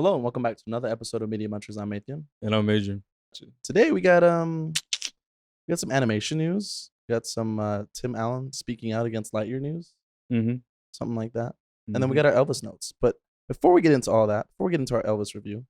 Hello and welcome back to another episode of Media Munchers. I'm Mathian. And I'm Adrian. Today we got some animation news. We got some Tim Allen speaking out against Lightyear news, Mm-hmm. something like that. And then we got our Elvis notes. But before we get into all that, before we get into our Elvis review,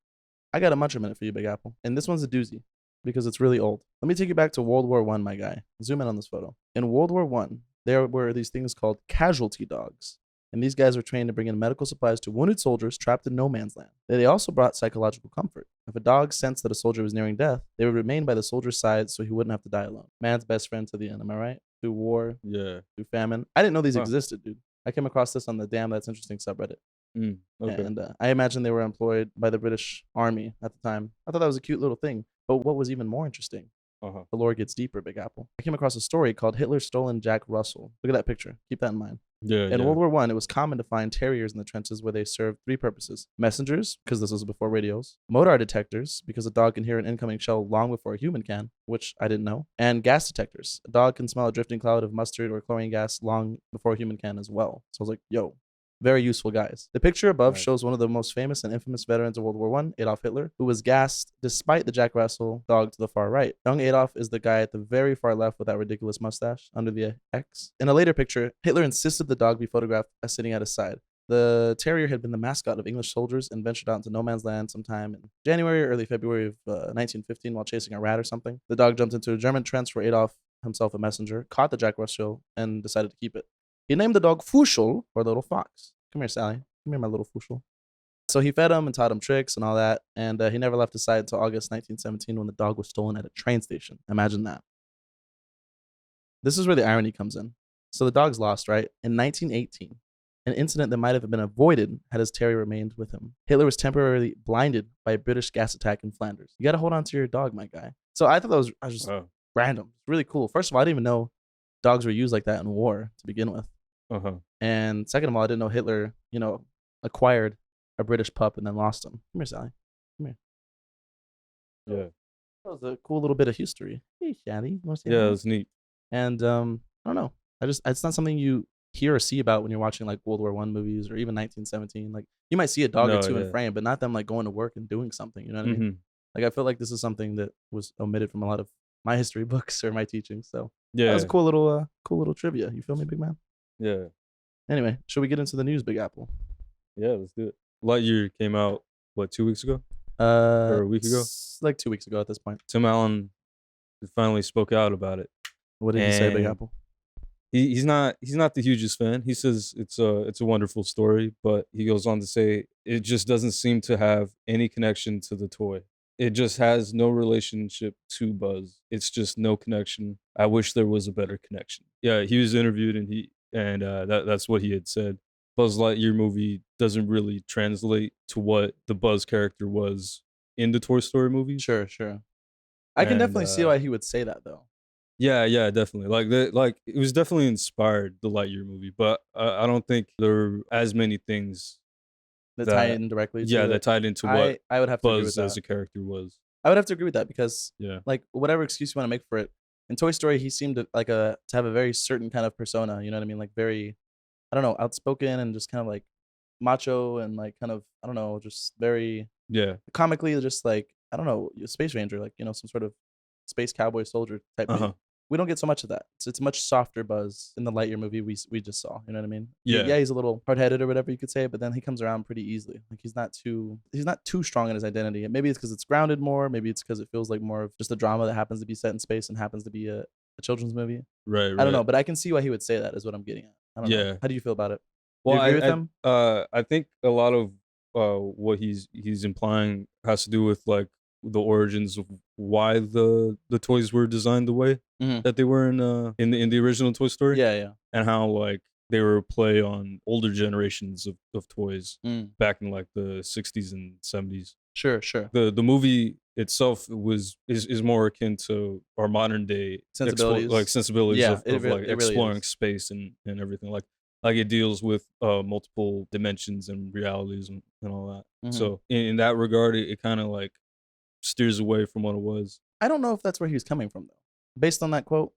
I got a Muncher minute for you, Big Apple. And this one's a doozy because it's really old. Let me take you back to World War I, my guy. Zoom in on this photo. In World War I, there were these things called casualty dogs. And these guys were trained to bring in medical supplies to wounded soldiers trapped in no man's land. They also brought psychological comfort. If a dog sensed that a soldier was nearing death, they would remain by the soldier's side so he wouldn't have to die alone. Man's best friend to the end, am I right? Through war, Yeah. through famine. I didn't know these existed, dude. I came across this on the Damn That's Interesting subreddit. Okay. And I imagine they were employed by the British Army at the time. I thought that was a cute little thing. But what was even more interesting, the lore gets deeper, Big Apple. I came across a story called Hitler's Stolen Jack Russell. Look at that picture. Keep that in mind. In World War I, it was common to find terriers in the trenches where they served three purposes. Messengers, because this was before radios. Motor detectors, because a dog can hear an incoming shell long before a human can, which I didn't know. And gas detectors. A dog can smell a drifting cloud of mustard or chlorine gas long before a human can as well. So I was like, yo, very useful guys. The picture above shows one of the most famous and infamous veterans of World War I, Adolf Hitler, who was gassed despite the Jack Russell dog to the far right. Young Adolf is the guy at the very far left with that ridiculous mustache under the X. In a later picture, Hitler insisted the dog be photographed as sitting at his side. The terrier had been the mascot of English soldiers and ventured out into no man's land sometime in January or early February of 1915 while chasing a rat or something. The dog jumped into a German trench where Adolf, himself a messenger, caught the Jack Russell and decided to keep it. He named the dog Fuschel, or Little Fox. Come here, Sally. Come here, my little Fuschel. So he fed him and taught him tricks and all that, and he never left his side until August 1917 when the dog was stolen at a train station. Imagine that. This is where the irony comes in. So the dog's lost, right? In 1918, an incident that might have been avoided had his terrier remained with him. Hitler was temporarily blinded by a British gas attack in Flanders. You got to hold on to your dog, my guy. So I thought that was just random. Really cool. First of all, I didn't even know dogs were used like that in war to begin with. And second of all, I didn't know Hitler, acquired a British pup and then lost him. Come here, Sally. Come here. Yeah. That was a cool little bit of history. Hey, Sally. Yeah, it was neat. And I don't know. It's not something you hear or see about when you're watching like World War I movies or even 1917. Like you might see a dog or two in frame, but not them like going to work and doing something. You know what I mean? Like I feel like this is something that was omitted from a lot of my history books or my teaching. So that was a cool little trivia. You feel me, big man? Yeah. Anyway, should we get into the news, Big Apple? Yeah, let's do it. Lightyear came out, 2 weeks ago? Or a week ago? Like 2 weeks ago at this point. Tim Allen finally spoke out about it. What did he say, Big Apple? He's not the hugest fan. He says it's a wonderful story, but he goes on to say it just doesn't seem to have any connection to the toy. It just has no relationship to Buzz. It's just no connection. I wish there was a better connection. Yeah, he was interviewed and that's what he had said. Buzz Lightyear movie doesn't really translate to what the Buzz character was in the Toy Story movie. Sure. I can definitely see why he would say that though. Yeah, definitely. Like it was definitely inspired the Lightyear movie, but I don't think there were as many things that tie in directly. That tied into what I would have to Buzz agree with that. as a character was. I would have to agree with that because like whatever excuse you want to make for it, in Toy Story he seemed to to have a very certain kind of persona. You know what I mean? Like very, I don't know, outspoken and just kind of like macho and like kind of, I don't know, just very comically just like, I don't know, a space ranger, like, some sort of space cowboy soldier type thing. We don't get so much of that. It's much softer Buzz in the Lightyear movie we just saw. You know what I mean? Yeah, he's a little hard-headed or whatever you could say, but then he comes around pretty easily. Like he's not too strong in his identity. And maybe it's because it's grounded more. Maybe it's because it feels like more of just a drama that happens to be set in space and happens to be a children's movie. Right. I don't know, but I can see why he would say that is what I'm getting at. I don't know. How do you feel about it? Well, do you agree with him? I think a lot of what he's implying has to do with like the origins of why the toys were designed the way that they were in the original Toy Story. Yeah. And how like they were a play on older generations of toys back in like the 60s and 70s. Sure. The movie itself is more akin to our modern day sensibilities of exploring space and everything. Like it deals with multiple dimensions and realities and all that. So in that regard, it kind of like steers away from what it was. I don't know if that's where he was coming from though. Based on that quote,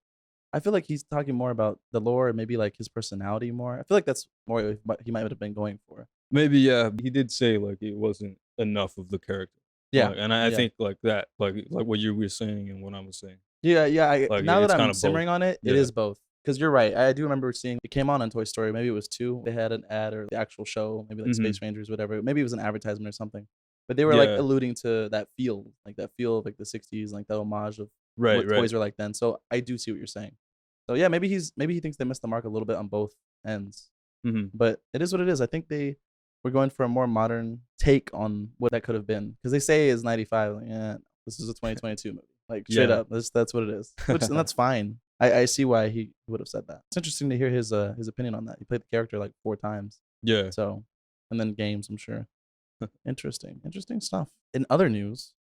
I feel like he's talking more about the lore and maybe like his personality more. I feel like that's more what he might have been going for. Maybe, yeah. He did say like it wasn't enough of the character. Yeah, Like, and I yeah, think like that, like what you were saying and what I was saying. yeah, yeah. Like Now that it's kind I'm of both. simmering on it, it Yeah. is both. Because you're right. I do remember seeing it came on Toy Story. Maybe it was 2. They had an ad or the actual show, maybe like Hmm. Space Rangers, whatever. Maybe it was an advertisement or something. But they were like Yeah. alluding to that feel of like the 60s, like the homage of Right. what Right. toys were like then. So I do see what you're saying. So yeah, maybe he thinks they missed the mark a little bit on both ends. Hmm. But it is what it is. I think they were going for a more modern take on what that could have been. Because they say it's 95. Like, yeah, this is a 2022 movie. Like straight Yeah. up. That's what it is. And that's fine. I see why he would have said that. It's interesting to hear his opinion on that. He played the character like 4 times. Yeah. So, and then games, I'm sure. Interesting stuff. In other news,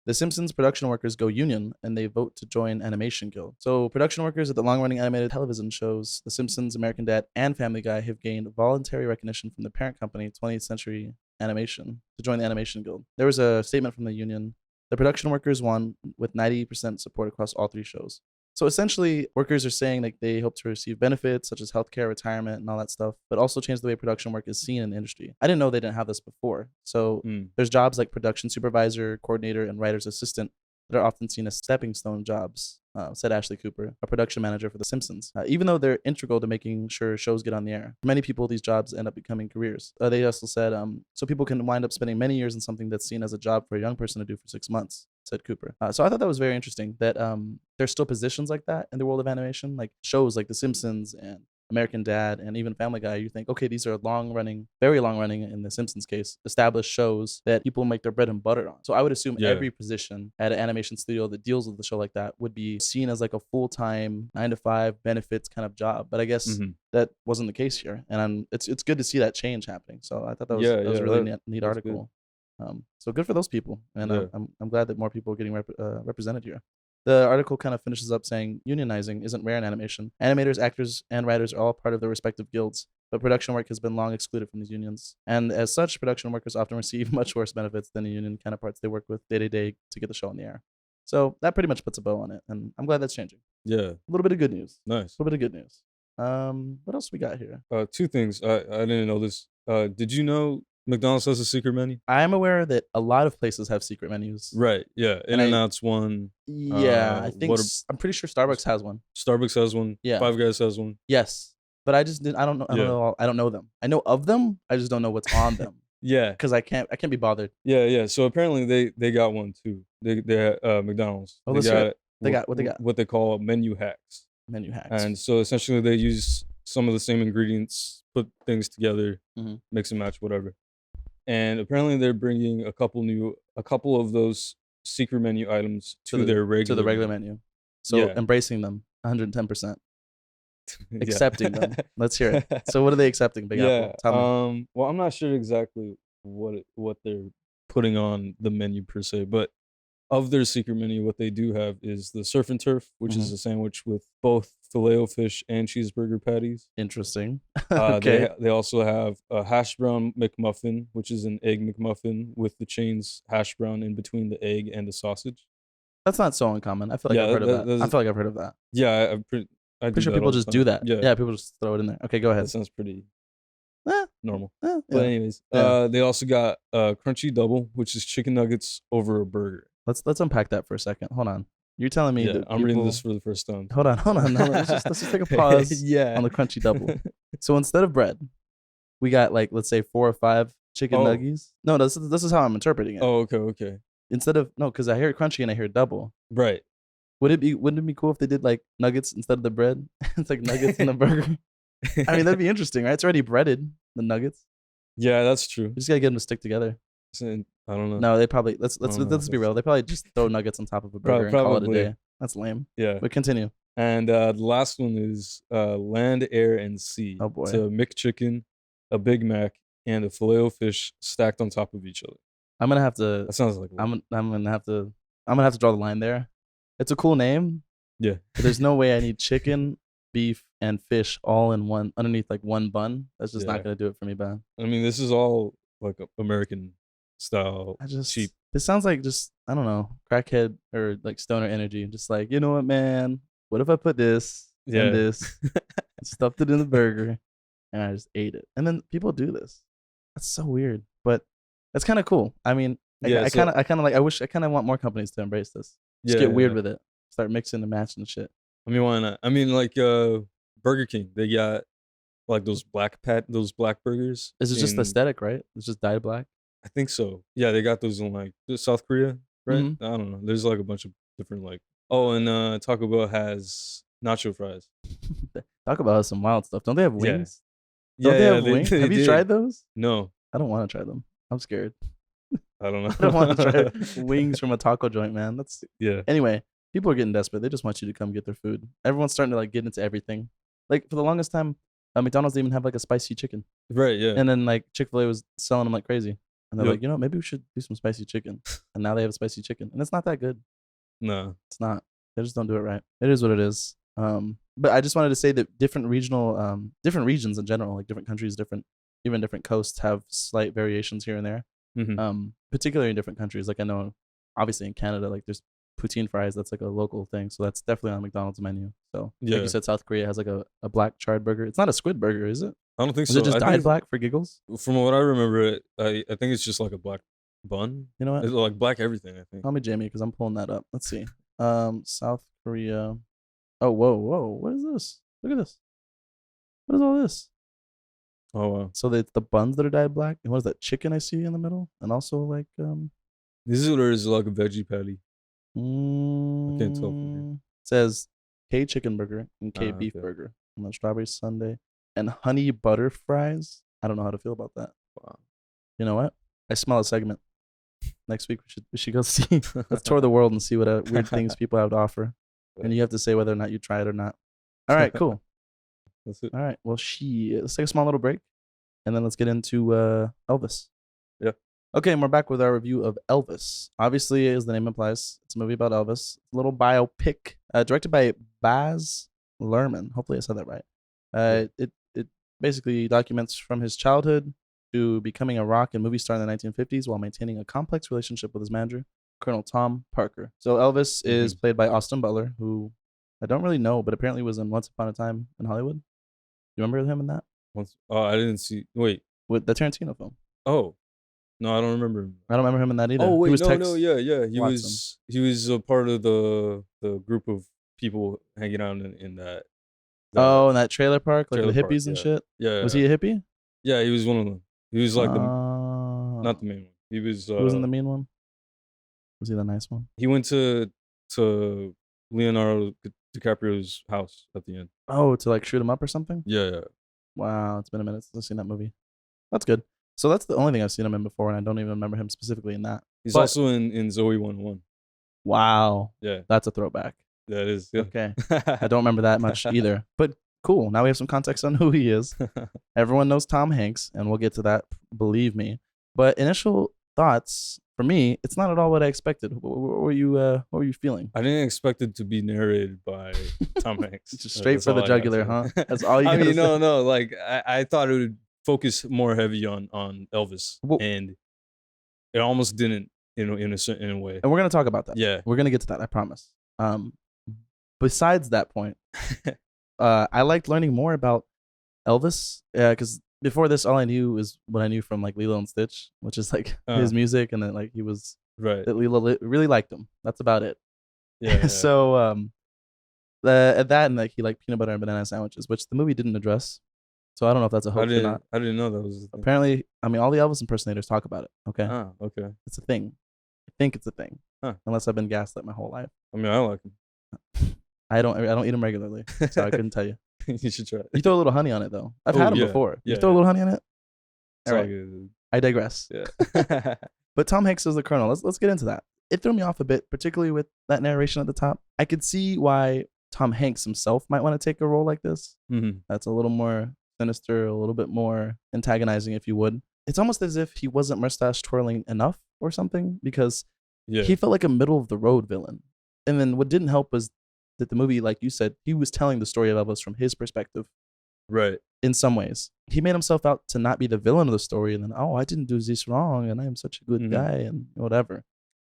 the Simpsons production workers go union and they vote to join Animation Guild. So, production workers at the long-running animated television shows The Simpsons, American Dad, and Family Guy have gained voluntary recognition from the parent company, 20th Century Animation, to join the Animation Guild. There was a statement from the union. The production workers won with 90% support across all 3 shows. So essentially, workers are saying like they hope to receive benefits such as healthcare, retirement, and all that stuff, but also change the way production work is seen in the industry. I didn't know they didn't have this before. So there's jobs like production supervisor, coordinator, and writer's assistant that are often seen as stepping stone jobs, said Ashley Cooper, a production manager for The Simpsons. Even though they're integral to making sure shows get on the air, for many people, these jobs end up becoming careers. They also said, so people can wind up spending many years in something that's seen as a job for a young person to do for 6 months, said Cooper. So I thought that was very interesting that there's still positions like that in the world of animation, like shows like The Simpsons and American Dad, and even Family Guy. You think, okay, these are very long running, in The Simpsons case, established shows that people make their bread and butter on. So I would assume every position at an animation studio that deals with a show like that would be seen as like a full-time 9-to-5 benefits kind of job. But I guess that wasn't the case here, and it's good to see that change happening. So I thought that was a really neat article. So good for those people, and I'm glad that more people are getting represented here. The article kind of finishes up saying unionizing isn't rare in animation. Animators, actors, and writers are all part of their respective guilds, but production work has been long excluded from these unions. And as such, production workers often receive much worse benefits than the union counterparts they work with day to day to get the show on the air. So that pretty much puts a bow on it, and I'm glad that's changing. Yeah. A little bit of good news. Nice. A little bit of good news. What else we got here? 2 things. I didn't know this. Did you know McDonald's has a secret menu? I am aware that a lot of places have secret menus. Right. Yeah. In-N-Out's one. Yeah, I think I'm pretty sure Starbucks has one. Starbucks has one. Yeah. Five Guys has one. Yes, but I just didn't. I don't know. I don't know them. I know of them. I just don't know what's on them. Yeah. Because I can't be bothered. Yeah. So apparently they got one too. They McDonald's. Oh, they got what they call menu hacks. Menu hacks. And so essentially they use some of the same ingredients, put things together, mix and match, whatever. And apparently they're bringing a couple of those secret menu items to the regular menu. So embracing them 110%. Accepting them. Let's hear it. So what are they accepting, Big Apple? Tell me. Well, I'm not sure exactly what they're putting on the menu per se, but of their secret menu, what they do have is the surf and turf, which is a sandwich with both filet-o-fish and cheeseburger patties. Interesting. Okay. They also have a hash brown McMuffin, which is an egg McMuffin with the chains hash brown in between the egg and the sausage. That's not so uncommon. I feel like I've heard of that. I feel like I've heard of that. Yeah, I'm pretty sure people just do that. Yeah, people just throw it in there. Okay, go ahead. That sounds pretty normal. But anyways, they also got crunchy double, which is chicken nuggets over a burger. Let's unpack that for a second. Hold on. You're telling me that I'm reading this for the first time. Hold on. No, let's just take a pause on the crunchy double. So instead of bread, we got like, let's say 4 or 5 chicken nuggies. No, this is how I'm interpreting it. Oh, okay. Instead of because I hear crunchy and I hear double. Right. Wouldn't it be cool if they did like nuggets instead of the bread? It's like nuggets in a burger. I mean, that'd be interesting, right? It's already breaded, the nuggets. Yeah, that's true. You just gotta get them to stick together. I don't know. No, they probably let's be real. They probably just throw nuggets on top of a burger and call it a day. That's lame. Yeah. But continue. And the last one is land, air, and sea. Oh boy. It's a McChicken, a Big Mac, and a Filet-O-Fish stacked on top of each other. I'm gonna have to. That sounds like. I'm gonna have to draw the line there. It's a cool name. Yeah. But there's no way I need chicken, beef, and fish all in one underneath like one bun. That's just not gonna do it for me, man. I mean, this is all like American style. Cheap. This sounds like just I don't know, crackhead or like stoner energy. Just like, you know what, man? What if I put this and this, stuffed it in the burger, and I just ate it? And then people do this. That's so weird, but that's kind of cool. I mean, Yeah, I so kind of like. I kind of want more companies to embrace this. Just yeah, get weird yeah. with it. Start mixing and matching shit. I mean, why not? I mean, like Burger King, they got like those black burgers This is just in. aesthetic, right? It's just dyed black. I think so. Yeah, they got those in like South Korea, right? hmm I don't know. There's like a bunch of different like. Oh, and Taco Bell has nacho fries. Talk about some wild stuff. Don't they have Yeah, wings? Don't yeah, they yeah. have They wings? they Have you did. tried those? No, I don't want to try them. I'm scared. I don't I don't want to try know. wings from a taco joint, man. That's Yeah, anyway. People are getting desperate. They just want you to come get their food. Everyone's starting to like get into everything. Like for the longest time, McDonald's didn't even have like a spicy chicken, right. Yeah. and then like Chick-fil-A was selling them like crazy. And they're Yep. like, maybe we should do some spicy chicken. And now they have a spicy chicken, and it's not that good. No. It's not. They just don't do it right. It is what it is. But I just wanted to say that different regions in general, like different countries, even different coasts, have slight variations here and there. Mm-hmm. Particularly in different countries. Like I know, obviously in Canada, like there's poutine fries. That's like a local thing, so that's definitely on McDonald's menu. So like Yeah. you said, South Korea has like a black charred burger. It's not a squid burger, is it? I don't think Is so. it just I dyed think black for giggles? from what I remember, I think it's just like a black bun. You know what? It's like black everything. I think. Call me Jamie because I'm pulling that up. Let's see. South Korea. Oh, whoa. What is this? Look at this. What is all this? Oh wow. So it's the buns that are dyed black. And what is that chicken I see in the middle? And also like This is like a veggie patty. I can't tell from here. says K chicken burger and K beef Okay. burger and then strawberry sundae and honey butter fries. I don't know how to feel about that. Wow. You know what? I smell a segment. Next week we should go see. Let's tour the world and see what weird things people have to offer. And you have to say whether or not you try it or not. All right, cool. That's it. All right. Well, let's take a small little break, and then let's get into Elvis. Yeah. Okay, and we're back with our review of Elvis. Obviously, as the name implies, it's a movie about Elvis. A little biopic, directed by Baz Luhrmann. Hopefully, I said that right. It basically documents from his childhood to becoming a rock and movie star in the 1950s while maintaining a complex relationship with his manager, Colonel Tom Parker. So Elvis is played by Austin Butler, who I don't really know, but apparently was in Once Upon a Time in Hollywood. You remember him in that? I didn't see. Wait. With the Tarantino film. Oh, no, I don't remember him. I don't remember him in that either. Oh wait, he was yeah. He Watson. was a part of the group of people hanging out in that. In that trailer park, like trailer the park, hippies and yeah. shit. Yeah. Was he a hippie? Yeah, he was one of them. He was like not the main one. He was. Who wasn't the mean one? Was he the nice one? He went to Leonardo DiCaprio's house at the end. Oh, to like shoot him up or something? Yeah. Wow, it's been a minute since I've seen that movie. That's good. So that's the only thing I've seen him in before, and I don't even remember him specifically in that. He's also in Zoe 101. Wow. Yeah. That's a throwback. Yeah, it is. Yeah. Okay. I don't remember that much either. But cool. Now we have some context on who he is. Everyone knows Tom Hanks, and we'll get to that, believe me. But initial thoughts, for me, it's not at all what I expected. What were you feeling? I didn't expect it to be narrated by Tom Hanks. Just straight That's for all the I gotta jugular, say. huh? That's all you I gotta mean, say. no. Like I thought it would focus more heavy on Elvis, Well- and it almost didn't. In a way. And we're gonna talk about that. Yeah. We're gonna get to that, I promise. Besides that point, I liked learning more about Elvis, because before this, all I knew was what I knew from like Lilo and Stitch, which is like his music, and then like he was Right. that Lilo really liked him. That's about it. Yeah. So at that, and like he liked peanut butter and banana sandwiches, which the movie didn't address. So I don't know if that's a hoax or not. I didn't know that was. Apparently, I mean, all the Elvis impersonators talk about it. Okay, Okay. it's a thing. I think it's a thing. Huh. Unless I've been gaslit my whole life. I mean, I like him. I don't eat them regularly, so I couldn't tell you. You should try it. You throw a little honey on it though. I've had them before. Yeah, You throw a little honey on it. It's All all right. good. I digress. Yeah. But Tom Hanks is the Colonel. Let's get into that. It threw me off a bit, particularly with that narration at the top. I could see why Tom Hanks himself might want to take a role like this. Mm-hmm. That's a little more sinister, a little bit more antagonizing, if you would. It's almost as if he wasn't mustache twirling enough or something, because he felt like a middle of the road villain. And then what didn't help was that the movie, like you said, he was telling the story of Elvis from his perspective. Right. In some ways, he made himself out to not be the villain of the story, and then, I didn't do this wrong, and I am such a good guy, and whatever.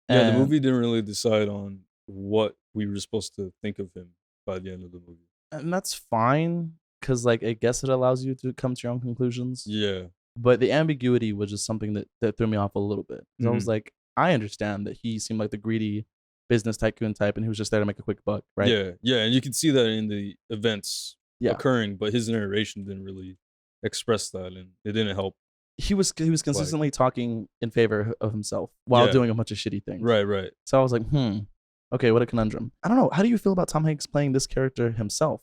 Yeah, And the movie didn't really decide on what we were supposed to think of him by the end of the movie. And that's fine, because like I guess it allows you to come to your own conclusions. Yeah. But the ambiguity was just something that threw me off a little bit. I was like, I understand that he seemed like the greedy business tycoon type, and he was just there to make a quick buck, right? Yeah, and you can see that in the events occurring, but his narration didn't really express that, and it didn't help. He was consistently talking in favor of himself while doing a bunch of shitty things. Right. So I was like, okay, what a conundrum. I don't know. How do you feel about Tom Hanks playing this character himself?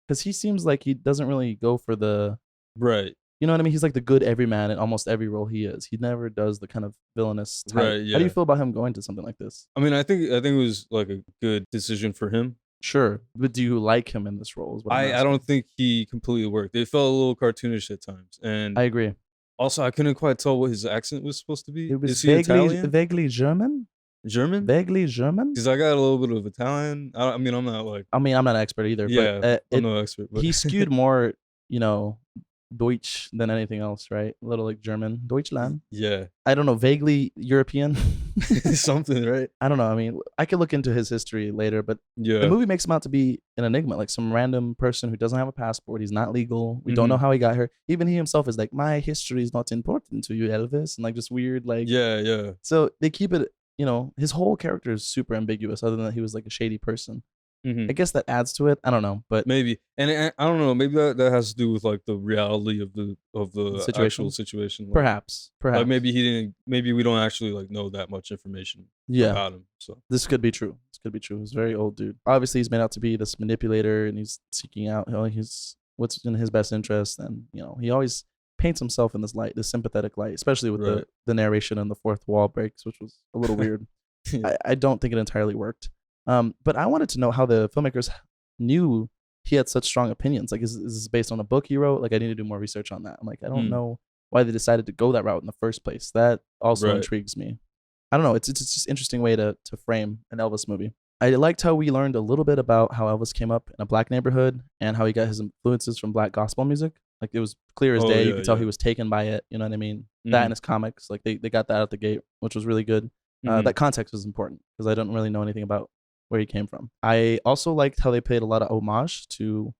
Because he seems like he doesn't really go for the right. You know what I mean? He's like the good everyman in almost every role he is. He never does the kind of villainous type. Right, yeah. How do you feel about him going to something like this? I mean, I think it was like a good decision for him. Sure, but do you like him in this role? I don't think he completely worked. It felt a little cartoonish at times, and I agree. Also, I couldn't quite tell what his accent was supposed to be. It was Is he Italian? vaguely German. Vaguely German? Because I got a little bit of Italian. I'm not like. I'm not an expert either. Yeah, but, I'm no expert. But. He skewed more, Deutsch than anything else, right? A little like German, Deutschland. Yeah. I don't know, vaguely European. Something, right? I don't know. I mean, I could look into his history later, but yeah, the movie makes him out to be an enigma, like some random person who doesn't have a passport. He's not legal. We don't know how he got here. Even he himself is like, my history is not important to you, Elvis, and like just weird, like yeah. So they keep it, his whole character is super ambiguous, other than that he was like a shady person. I guess that adds to it. I don't know, but maybe, and I don't know. Maybe that has to do with like the reality of the actual situation. Like, perhaps. Like maybe he didn't. Maybe we don't actually like know that much information about him. So this could be true. He's a very old dude. Obviously, he's made out to be this manipulator, and he's seeking out what's in his best interest, and he always paints himself in this light, this sympathetic light, especially with the narration and the fourth wall breaks, which was a little weird. I don't think it entirely worked. But I wanted to know how the filmmakers knew he had such strong opinions. Like, is this based on a book he wrote? Like, I need to do more research on that. I'm like, I don't know why they decided to go that route in the first place. That also intrigues me. I don't know. It's just an interesting way to frame an Elvis movie. I liked how we learned a little bit about how Elvis came up in a black neighborhood and how he got his influences from black gospel music. Like, it was clear as day. You could tell he was taken by it. You know what I mean? That and his comics. Like, they got that out the gate, which was really good. That context was important because I don't really know anything about where he came from. I also liked how they paid a lot of homage to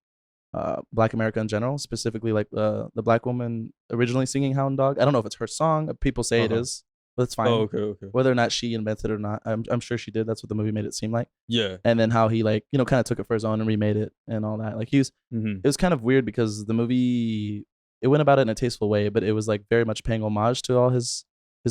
Black America in general, specifically like the black woman originally singing Hound Dog. I don't know if it's her song. People say it is, but it's fine. Oh, okay. Whether or not she invented it or not, I'm sure she did. That's what the movie made it seem like. Yeah. And then how he kind of took it for his own and remade it and all that. Like it was kind of weird because the movie, it went about it in a tasteful way, but it was like very much paying homage to all his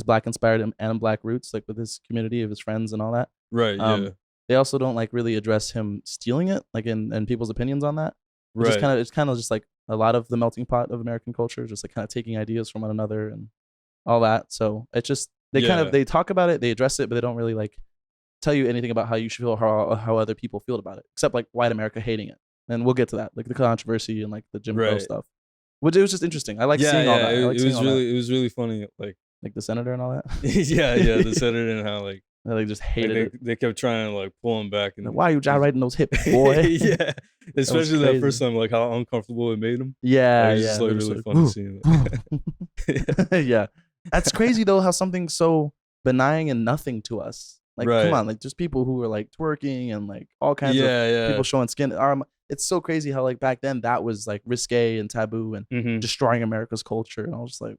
black inspired and black roots, like with his community of his friends and all that. Right. Yeah. They also don't like really address him stealing it, like in people's opinions on that. Right. It's kind of just like a lot of the melting pot of American culture, just like kind of taking ideas from one another and all that. So it's just they talk about it, they address it, but they don't really like tell you anything about how you should feel or how other people feel about it, except like white America hating it. And we'll get to that, like the controversy and like the Jim Crow stuff. Which it was just interesting. I like seeing all that. It was really funny, like the senator and all that. yeah, the senator and how like. They just hated it. They kept trying to like pull him back. And why are you gyrating those hips, boy? Yeah, especially that first time, like how uncomfortable it made him. Yeah, It's just like really funny seeing it. Yeah, that's crazy though. How something so benign and nothing to us. Like, come on, like just people who were like twerking and like all kinds of people showing skin. It's so crazy how like back then that was like risque and taboo and destroying America's culture. And I was just like,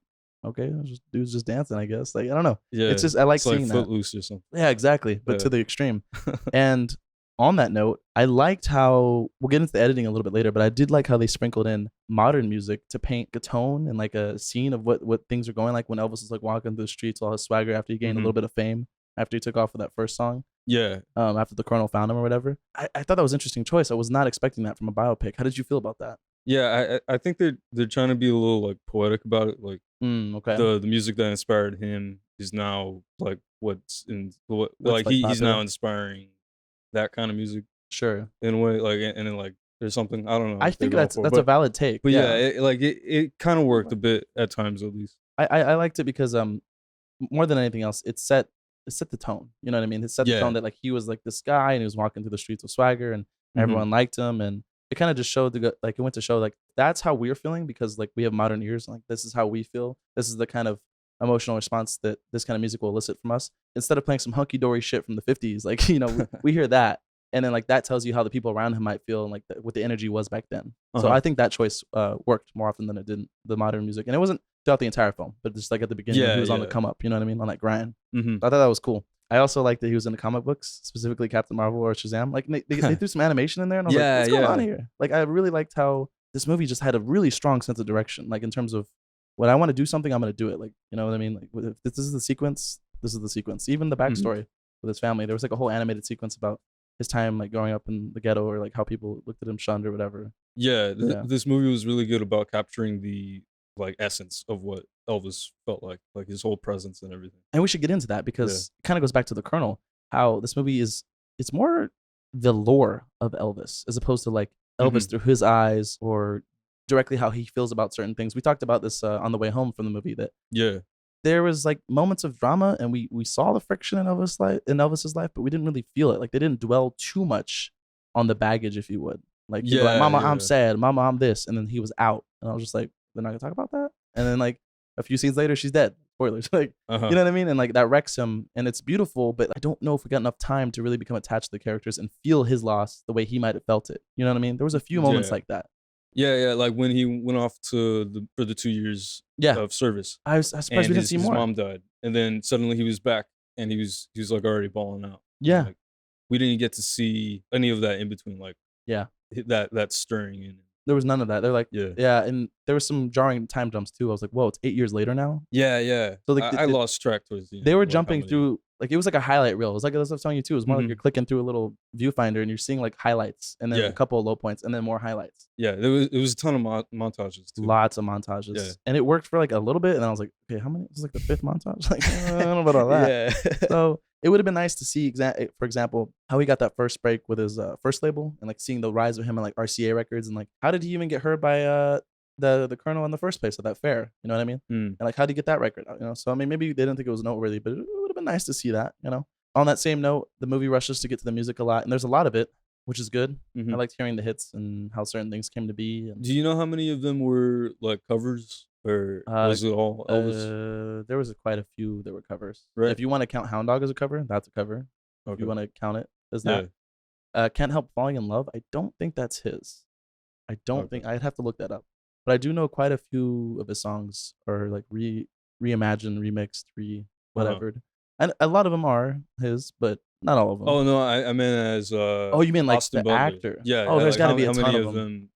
okay, dudes just dancing, I guess. Like, I don't know. Yeah, it's just I like seeing like that. Footloose or something. Yeah, exactly, but to the extreme. And on that note, I liked how we'll get into the editing a little bit later, but I did like how they sprinkled in modern music to paint a tone and like a scene of what things are going like when Elvis is like walking through the streets, all his swagger after he gained a little bit of fame after he took off with that first song. Yeah. After the Colonel found him or whatever. I thought that was an interesting choice. I was not expecting that from a biopic. How did you feel about that? Yeah, I think they're trying to be a little like poetic about it. Like okay. The music that inspired him is now like he's now inspiring that kind of music. Sure. In a way, like and then like there's something I don't know. I think that's a valid take. But yeah, it kind of worked a bit at times at least. I liked it because more than anything else, it set the tone. You know what I mean? It set the tone that like he was like this guy and he was walking through the streets with swagger and everyone liked him, and it kind of just showed it went to show like that's how we're feeling because like we have modern ears and like this is how we feel. This is the kind of emotional response that this kind of music will elicit from us. Instead of playing some hunky dory shit from the 50s, like we hear that and then like that tells you how the people around him might feel and like what the energy was back then. So I think that choice worked more often than it did the modern music, and it wasn't throughout the entire film, but just like at the beginning when he was on the come up, you know what I mean, on that grind. I thought that was cool. I also like that he was in the comic books, specifically Captain Marvel or Shazam. Like they threw some animation in there, and I was like, what's going on here? Like I really liked how this movie just had a really strong sense of direction, like in terms of when I want to do something, I'm going to do it. Like, you know what I mean? Like if this is the sequence, this is the sequence. Even the backstory with his family, there was like a whole animated sequence about his time like growing up in the ghetto, or like how people looked at him shunned or whatever. This movie was really good about capturing the like essence of what Elvis felt like his whole presence and everything. And we should get into that because it kind of goes back to the Colonel, how this movie it's more the lore of Elvis as opposed to like Elvis through his eyes or directly how he feels about certain things. We talked about this on the way home from the movie, that there was like moments of drama, and we saw the friction in Elvis's life, but we didn't really feel it. Like they didn't dwell too much on the baggage, if you would. Like, like Mama, I'm sad. Mama, I'm this, and then he was out, and I was just like, they're not gonna talk about that. And then like a few scenes later, she's dead. Spoilers. Like you know what I mean? And like that wrecks him, and it's beautiful, but I don't know if we got enough time to really become attached to the characters and feel his loss the way he might have felt it. You know what I mean? There was a few moments like that. Yeah, like when he went off for the 2 years of service. I was surprised we didn't see more. His mom died, and then suddenly he was back, and he was like already balling out. Yeah, like, we didn't get to see any of that in between. Like that stirring in. There was none of that. They're like, and there was some jarring time jumps too. I was like, whoa, it's 8 years later now. Yeah. So like, I lost track towards the end. They were jumping through, like it was like a highlight reel. It was like, as I was telling you too, it was more like you're clicking through a little viewfinder and you're seeing like highlights and then a couple of low points and then more highlights. Yeah, it was a ton of montages too. Lots of montages. And it worked for like a little bit, and then I was like, okay, how many? This is like the 5th montage. Like, I don't know about all that. So it would have been nice to see, for example, how he got that first break with his first label, and like seeing the rise of him and like RCA Records, and like how did he even get heard by the Colonel in the first place at that fair? You know what I mean? And like how did he get that record out? You know, so I mean, maybe they didn't think it was noteworthy, but it would have been nice to see that. You know. On that same note, the movie rushes to get to the music a lot, and there's a lot of it, which is good. I liked hearing the hits and how certain things came to be. Do you know how many of them were like covers, or was it all Elvis? There was quite a few that were covers. Right. If you want to count Hound Dog as a cover, that's a cover. Okay. If you want to count it as that. Can't Help Falling in Love, I don't think that's his. I don't think, I'd have to look that up. But I do know quite a few of his songs are like reimagined, remixed, whatever. And a lot of them are his, but not all of them. Oh no, I meant as oh, you mean like Austin the Butler. actor? Yeah. Oh, there's got to be a how ton many of them.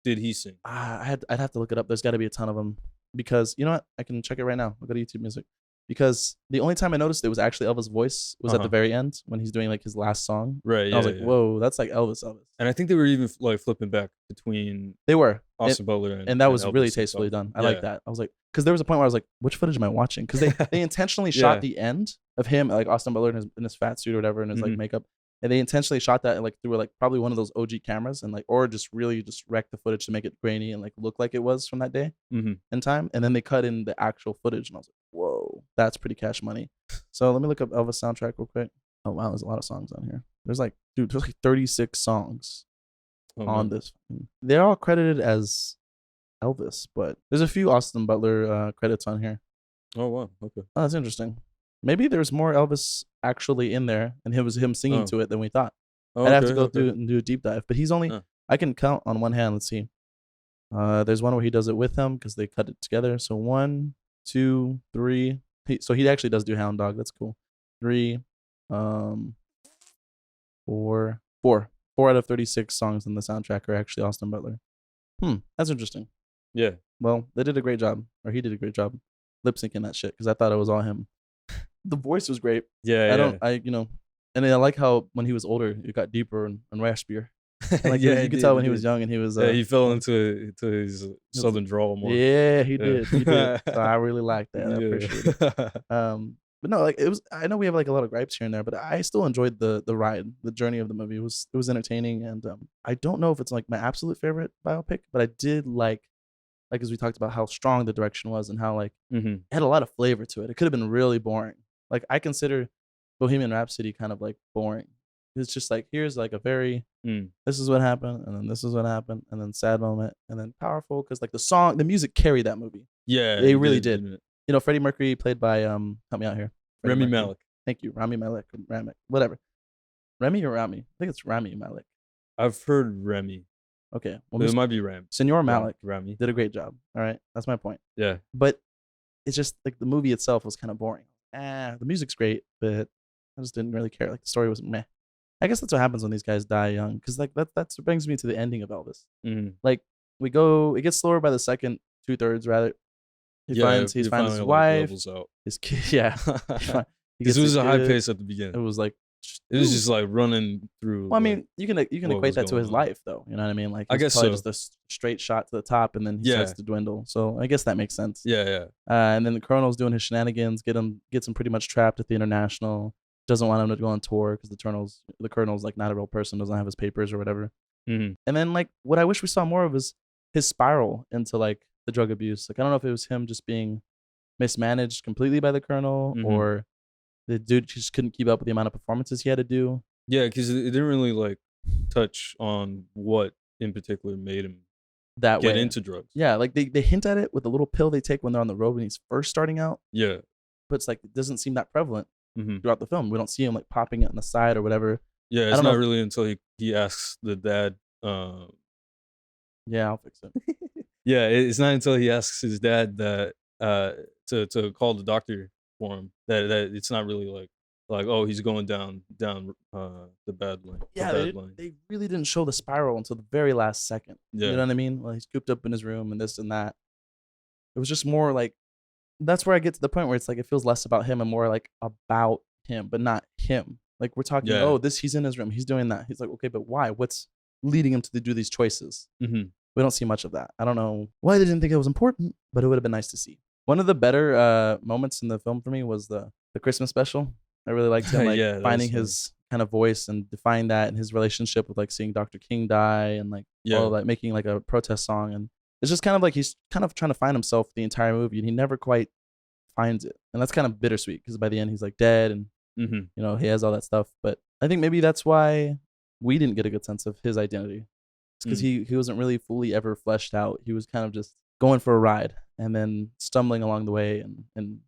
Did he sing? I'd have to look it up. There's got to be a ton of them, because you know what? I can check it right now. I'll go to YouTube Music, because the only time I noticed it was actually Elvis' voice was at the very end when he's doing like his last song. Right. And I was like, whoa, that's like Elvis. And I think they were even like flipping back between. They were Austin Butler and that was Elvis really tastefully done. I like that. I was like, because there was a point where I was like, which footage am I watching? Because they intentionally shot the end of him, like Austin Butler in his fat suit or whatever, and his like makeup, and they intentionally shot that like through like probably one of those OG cameras, and like or just really just wreck the footage to make it grainy and like look like it was from that day in time, and then they cut in the actual footage, and I was like, whoa, that's pretty cash money. So let me look up Elvis soundtrack real quick. Oh wow, there's a lot of songs on here. There's like 36 songs on this. They're all credited as Elvis, but there's a few Austin Butler credits on here. Oh wow, okay. Oh, that's interesting. Maybe there's more Elvis actually in there, and it was him singing to it than we thought. I'd have to go through it and do a deep dive, but he's only. I can count on one hand. Let's see. There's one where he does it with him because they cut it together. So 1, 2, 3. So he actually does do Hound Dog. That's cool. 3, 4. 4 out of 36 songs in the soundtrack are actually Austin Butler. That's interesting. Yeah. Well, they did a great job, or he did a great job lip syncing that shit, because I thought it was all him. The voice was great. Yeah. And then I like how when he was older, it got deeper and raspier. And like you could tell when he was young and he was. He fell into his southern drawl more. Yeah, he did. He did. So I really liked that. I appreciate it. But no, like it was. I know we have like a lot of gripes here and there, but I still enjoyed the ride, the journey of the movie. It was entertaining, and I don't know if it's like my absolute favorite biopic, but I did like as we talked about how strong the direction was and how like it had a lot of flavor to it. It could have been really boring. Like I consider Bohemian Rhapsody kind of like boring. It's just like here's like a very this is what happened, and then this is what happened, and then sad moment, and then powerful, because like the music carried that movie. Yeah, they really did. You know, Freddie Mercury played by help me out here. Rami Malek. Thank you, Rami Malek, whatever. Remy or Rami? I think it's Rami Malek. I've heard Remy. Okay. Well, it might be Ram. Senor Malik Rami did a great job. All right. That's my point. Yeah. But it's just like the movie itself was kind of boring. The music's great, but I just didn't really care. Like the story was meh. I guess that's what happens when these guys die young. Because like that's what brings me to the ending of Elvis. Mm-hmm. Like it gets slower by the second 2/3 rather. He finds his wife, his kid. Yeah. Because it was a high pace at the beginning. It was like it was just like running through. Well, I mean, you can equate that to his life, though. You know what I mean? Like, I guess so. Just a straight shot to the top, and then he starts to dwindle. So I guess that makes sense. Yeah. And then the Colonel's doing his shenanigans, gets him pretty much trapped at the International. Doesn't want him to go on tour because the Colonel's like not a real person, doesn't have his papers or whatever. Mm-hmm. And then like what I wish we saw more of is his spiral into like the drug abuse. Like I don't know if it was him just being mismanaged completely by the Colonel or the dude just couldn't keep up with the amount of performances he had to do. Yeah, because it didn't really like touch on what in particular made him get into drugs. Yeah, like they hint at it with the little pill they take when they're on the road when he's first starting out. Yeah. But it's like it doesn't seem that prevalent throughout the film. We don't see him like popping it on the side or whatever. Yeah, it's not really until he asks the dad. Yeah, I'll fix it. Yeah, it's not until he asks his dad that to call the doctor for him that it's not really like oh, he's going down the bad lane. Yeah, they really didn't show the spiral until the very last second. Yeah. You know what I mean? Well, he's cooped up in his room and this and that. It was just more like that's where I get to the point where it's like it feels less about him and more like about him, but not him. Like we're talking, he's in his room, he's doing that. He's like, okay, but why? What's leading him to do these choices? We don't see much of that. I don't know why they didn't think it was important, but it would have been nice to see. One of the better moments in the film for me was the Christmas special. I really liked him finding his kind of voice and define that and his relationship with like seeing Dr. King die and like making like a protest song. And it's just kind of like he's kind of trying to find himself the entire movie and he never quite finds it. And that's kind of bittersweet because by the end he's like dead and you know, he has all that stuff. But I think maybe that's why we didn't get a good sense of his identity. It's because he wasn't really fully ever fleshed out. He was kind of just going for a ride and then stumbling along the way and you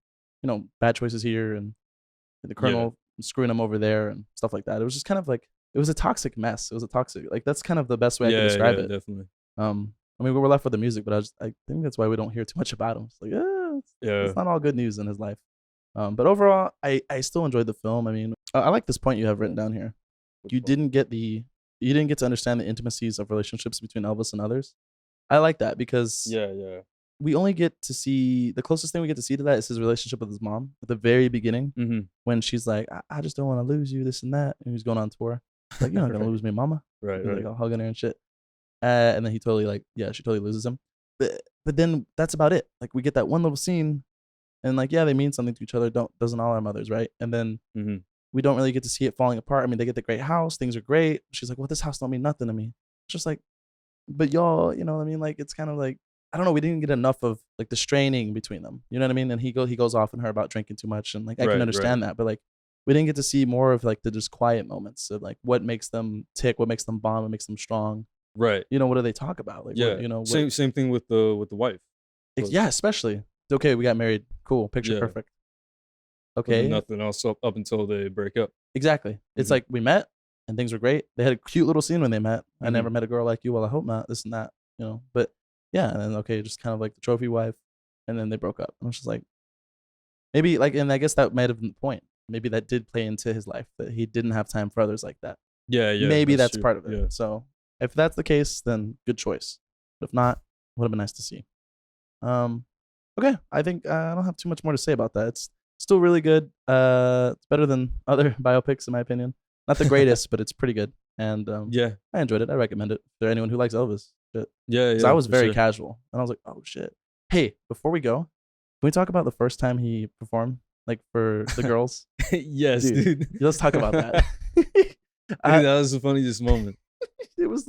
know, bad choices here and the Colonel screwing him over there and stuff like that. It was just kind of like it was a toxic mess. It was a toxic like that's kind of the best way I can describe it. Definitely. I mean, we're left with the music, but I think that's why we don't hear too much about him. It's like, it's not all good news in his life. But overall, I still enjoyed the film. I mean, I like this point you have written down here. You didn't get to understand the intimacies of relationships between Elvis and others. I like that because we only get to see the closest thing we get to see to that is his relationship with his mom at the very beginning when she's like, I just don't want to lose you, this and that, and he's going on tour. Like, you're not gonna lose me, mama. Right. Like all hugging her and shit. And then he totally she totally loses him. But then that's about it. Like we get that one little scene, and like they mean something to each other. Doesn't all our mothers, right? And then we don't really get to see it falling apart. I mean, they get the great house, things are great. She's like, well, this house don't mean nothing to me. It's just like, but y'all, you know what I mean? Like it's kind of like I don't know. We didn't get enough of like the straining between them. You know what I mean? And he goes off on her about drinking too much, and like I can understand that, but like we didn't get to see more of like the just quiet moments of like what makes them tick, what makes them bond, what makes them strong. Right. You know, what do they talk about? Like, you know, same thing with the wife. Yeah, especially. Okay, we got married. Cool. Picture perfect. Okay. Nothing else up until they break up. Exactly. It's like we met and things were great. They had a cute little scene when they met. I never met a girl like you. Well, I hope not. This and that. You know, but yeah, and then just kind of like the trophy wife, and then they broke up. And I was just like, maybe like, and I guess that might have been the point. Maybe that did play into his life that he didn't have time for others like that. Yeah. Maybe that's part of it. Yeah. So if that's the case, then good choice. But if not, would have been nice to see. Okay, I think I don't have too much more to say about that. It's still really good. It's better than other biopics in my opinion. Not the greatest, but it's pretty good. And I enjoyed it. I recommend it for anyone who likes Elvis. Because I was very casual, and I was like, "Oh shit!" Hey, before we go, can we talk about the first time he performed, like for the girls? Yes, dude. Let's talk about that. That was the funniest moment. It was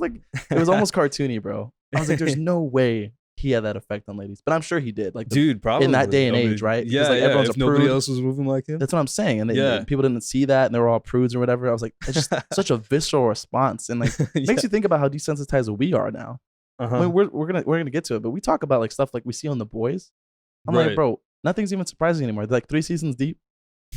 almost cartoony, bro. I was like, "There's no way he had that effect on ladies," but I'm sure he did. Like, dude, probably in that day and age, right? Yeah, everyone's if nobody else was moving like him. That's what I'm saying. And people didn't see that, and they were all prudes or whatever. I was like, it's just such a visceral response, and like makes you think about how desensitized we are now. I mean, we're gonna get to it, but we talk about like stuff like we see on The Boys. I'm like, bro, nothing's even surprising anymore. They're like 3 seasons deep.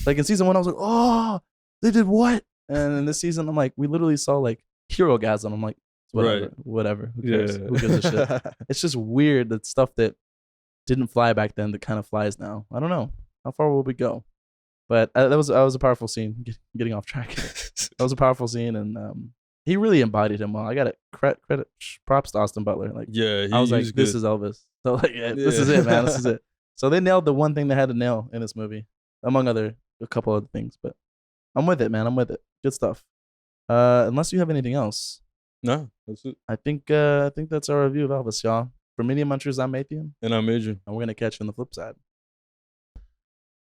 Like in season 1, I was like, oh, they did what? And in this season, I'm like, we literally saw like Hero-gasm. I'm like, whatever. Who cares? Yeah. Who gives a shit? It's just weird that stuff that didn't fly back then that kind of flies now. I don't know. How far will we go? But that was a powerful scene. Getting off track. That was a powerful scene, and he really embodied him well. I got it. Credit, props to Austin Butler. Like, Yeah, I was like, this is Elvis. So like, this is it, man. This is it. So they nailed the one thing they had to nail in this movie, among a couple other things. But I'm with it, man. I'm with it. Good stuff. Unless you have anything else. No, that's it. I think that's our review of Elvis, y'all. For Media Munchers, I'm Matthew. And I'm Adrian. And we're gonna catch you on the flip side.